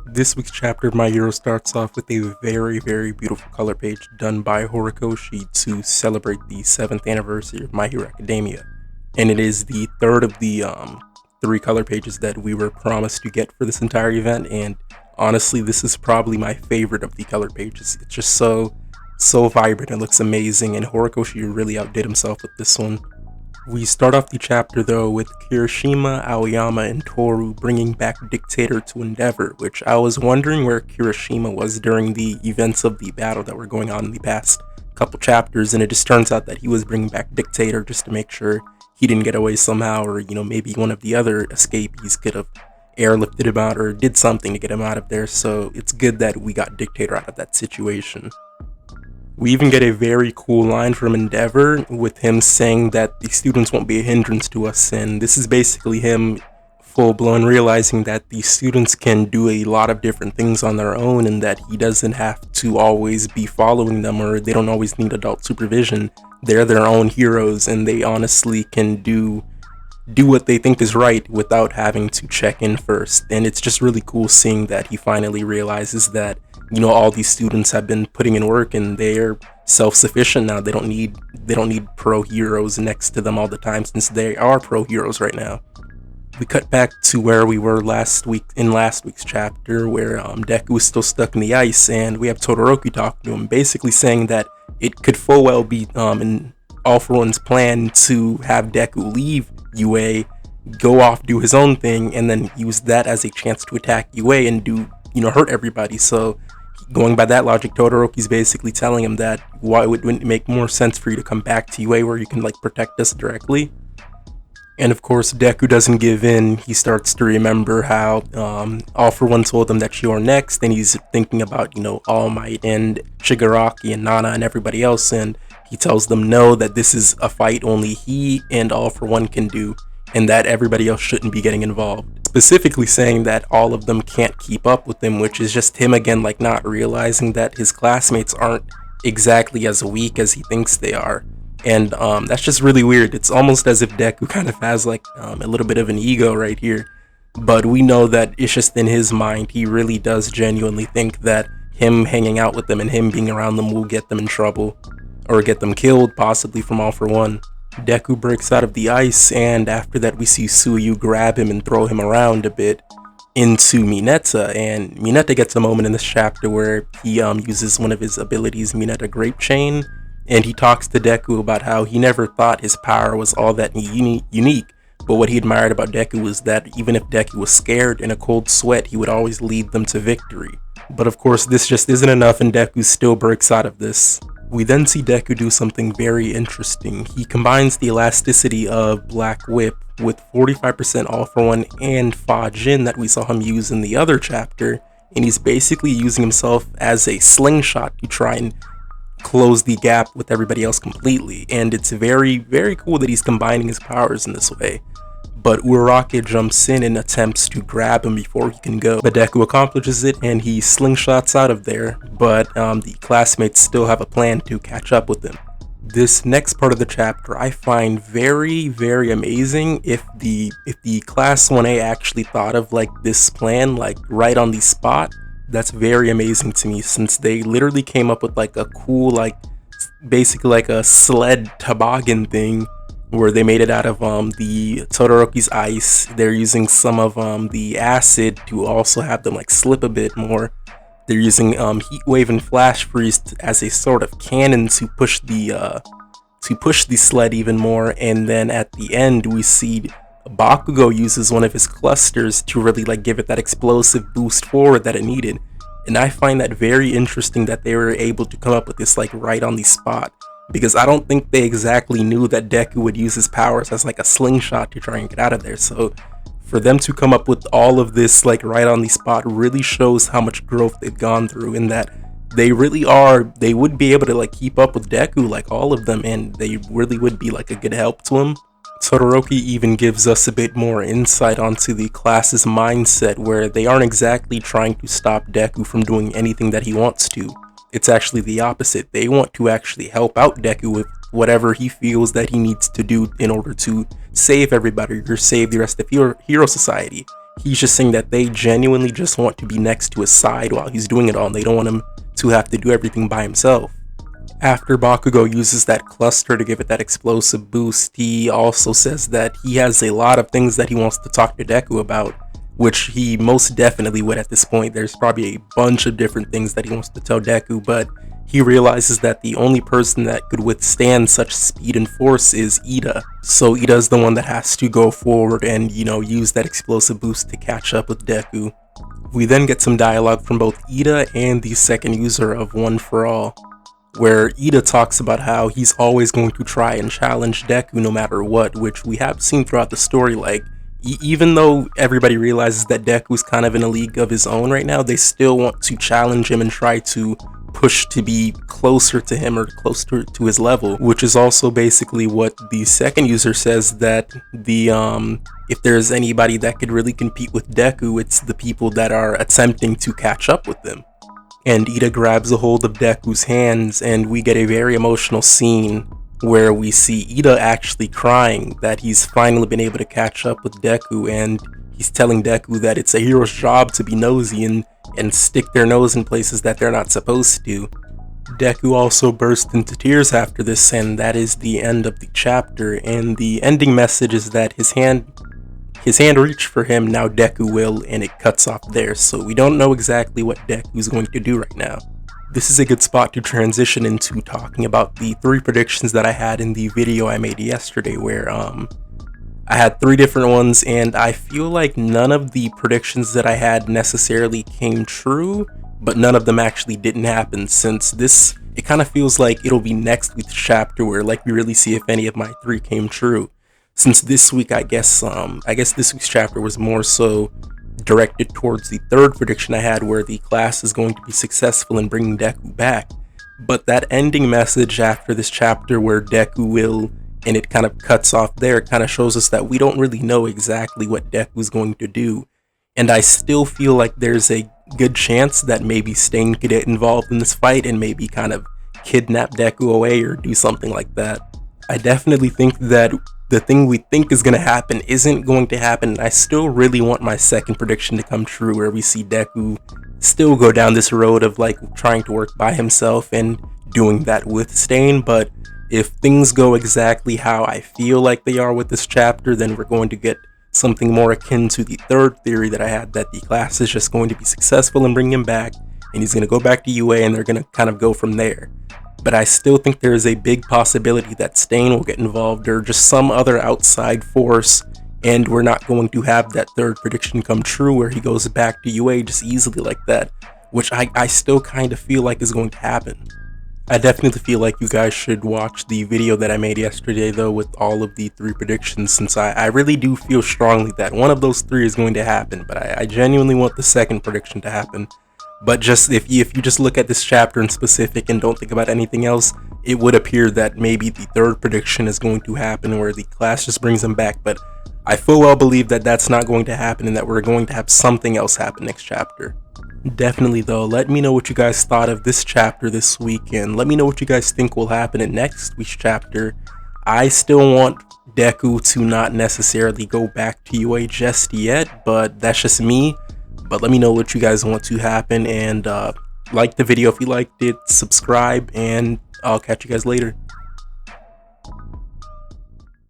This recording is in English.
This week's chapter of My Hero starts off with a very beautiful color page done by Horikoshi to celebrate the 7th anniversary of My Hero Academia. And it is the third of the three color pages that we were promised to get for this entire event, and honestly, this is probably my favorite of the color pages. It's just so vibrant, it looks amazing, and Horikoshi really outdid himself with this one. We start off the chapter though with Kirishima, Aoyama, and Toru bringing back Dictator to Endeavour, which I was wondering where Kirishima was during the events of the battle that were going on in the past couple chapters, and it just turns out that he was bringing back Dictator just to make sure he didn't get away somehow, or maybe one of the other escapees could have airlifted him out or did something to get him out of there, so it's good that we got Dictator out of that situation. We even get a very cool line from Endeavour with him saying that the students won't be a hindrance to us, and this is basically him full-blown realizing that the students can do a lot of different things on their own and that he doesn't have to always be following them, or they don't always need adult supervision. They're their own heroes and they honestly can do what they think is right without having to check in first. And it's just really cool seeing that he finally realizes that all these students have been putting in work and they're self-sufficient now. They don't need pro heroes next to them all the time, since they are pro heroes right now. We cut back to where we were last week's chapter, where Deku is still stuck in the ice, and we have Todoroki talking to him, basically saying that it could full well be in All For One's plan to have Deku leave UA, go off, do his own thing, and then use that as a chance to attack UA and hurt everybody. So going by that logic, Todoroki's basically telling him that wouldn't it make more sense for you to come back to UA where you can protect us directly? And of course, Deku doesn't give in. He starts to remember how All For One told him that you're next, and he's thinking about All Might and Shigaraki and Nana and everybody else, and he tells them no, that this is a fight only he and All For One can do, and that everybody else shouldn't be getting involved. Specifically saying that all of them can't keep up with him, which is just him again not realizing that his classmates aren't exactly as weak as he thinks they are. And that's just really weird. It's almost as if Deku kind of has a little bit of an ego right here, but we know that it's just in his mind. He really does genuinely think that him hanging out with them and him being around them will get them in trouble, or get them killed, possibly, from All For One. Deku breaks out of the ice, and after that we see Suyu grab him and throw him around a bit into Mineta, and Mineta gets a moment in this chapter where he uses one of his abilities, Mineta Grape Chain, and he talks to Deku about how he never thought his power was all that unique, but what he admired about Deku was that even if Deku was scared in a cold sweat, he would always lead them to victory. But of course, this just isn't enough, and Deku still breaks out of this. We then see Deku do something very interesting. He combines the elasticity of Black Whip with 45% All For One and Fa Jin that we saw him use in the other chapter, and he's basically using himself as a slingshot to try and close the gap with everybody else completely. And it's very cool that he's combining his powers in this way. But Urarake jumps in and attempts to grab him before he can go, but Deku accomplishes it and he slingshots out of there, but the classmates still have a plan to catch up with him. This next part of the chapter I find very amazing. If the class 1A actually thought of this plan right on the spot, that's very amazing to me, since they literally came up with a cool basically a sled toboggan thing where they made it out of the Todoroki's ice. They're using some of the acid to also have them slip a bit more. They're using heat wave and flash freeze as a sort of cannon to push the sled even more. And then at the end we see Bakugo uses one of his clusters to really give it that explosive boost forward that it needed. And I find that very interesting that they were able to come up with this right on the spot, because I don't think they exactly knew that Deku would use his powers as a slingshot to try and get out of there. So for them to come up with all of this right on the spot really shows how much growth they've gone through, in that they would be able to keep up with Deku, all of them, and they really would be a good help to him. Todoroki even gives us a bit more insight onto the class's mindset, where they aren't exactly trying to stop Deku from doing anything that he wants to. It's actually the opposite. They want to actually help out Deku with whatever he feels that he needs to do in order to save everybody or save the rest of Hero Society. He's just saying that they genuinely just want to be next to his side while he's doing it all, and they don't want him to have to do everything by himself. After Bakugo uses that cluster to give it that explosive boost, he also says that he has a lot of things that he wants to talk to Deku about, which he most definitely would at this point. There's probably a bunch of different things that he wants to tell Deku, but he realizes that the only person that could withstand such speed and force is Ida. So Ida's the one that has to go forward and, use that explosive boost to catch up with Deku. We then get some dialogue from both Ida and the second user of One for All, where Ida talks about how he's always going to try and challenge Deku no matter what, which we have seen throughout the story. Like, even though everybody realizes that Deku's kind of in a league of his own right now, they still want to challenge him and try to push to be closer to him or closer to his level, which is also basically what the second user says, that if there's anybody that could really compete with Deku, it's the people that are attempting to catch up with them. And Ida grabs a hold of Deku's hands, and we get a very emotional scene where we see Ida actually crying that he's finally been able to catch up with Deku, and he's telling Deku that it's a hero's job to be nosy and stick their nose in places that they're not supposed to. Deku also burst into tears after this, and that is the end of the chapter, and the ending message is that his hand reached for him, now Deku will, and it cuts off there, so we don't know exactly what Deku's going to do right now. This is a good spot to transition into talking about the 3 predictions that I had in the video I made yesterday, where I had 3 different ones, and I feel like none of the predictions that I had necessarily came true, but none of them actually didn't happen, since it kind of feels like it'll be next week's chapter where we really see if any of my 3 came true. Since this week, I guess this week's chapter was more so directed towards the 3rd prediction I had, where the class is going to be successful in bringing Deku back. But that ending message after this chapter where Deku will, and it kind of cuts off there, it kind of shows us that we don't really know exactly what Deku's going to do. And I still feel like there's a good chance that maybe Stain could get involved in this fight and maybe kind of kidnap Deku away or do something like that. I definitely think that the thing we think is going to happen isn't going to happen. I still really want my second prediction to come true, where we see Deku still go down this road of trying to work by himself and doing that with Stain. But if things go exactly how I feel like they are with this chapter, then we're going to get something more akin to the 3rd theory that I had, that the class is just going to be successful in bringing him back, and he's going to go back to UA, and they're going to kind of go from there. But I still think there is a big possibility that Stain will get involved, or just some other outside force, and we're not going to have that 3rd prediction come true where he goes back to UA just easily like that, which I still kind of feel like is going to happen. I definitely feel like you guys should watch the video that I made yesterday though, with all of the 3 predictions, since I really do feel strongly that one of those 3 is going to happen, but I genuinely want the second prediction to happen. But just if you just look at this chapter in specific and don't think about anything else, it would appear that maybe the 3rd prediction is going to happen where the class just brings him back, but I full well believe that that's not going to happen and that we're going to have something else happen next chapter. Definitely though, let me know what you guys thought of this chapter this week, and let me know what you guys think will happen in next week's chapter. I still want Deku to not necessarily go back to UA just yet, but that's just me. But let me know what you guys want to happen, and like the video if you liked it, subscribe, and I'll catch you guys later.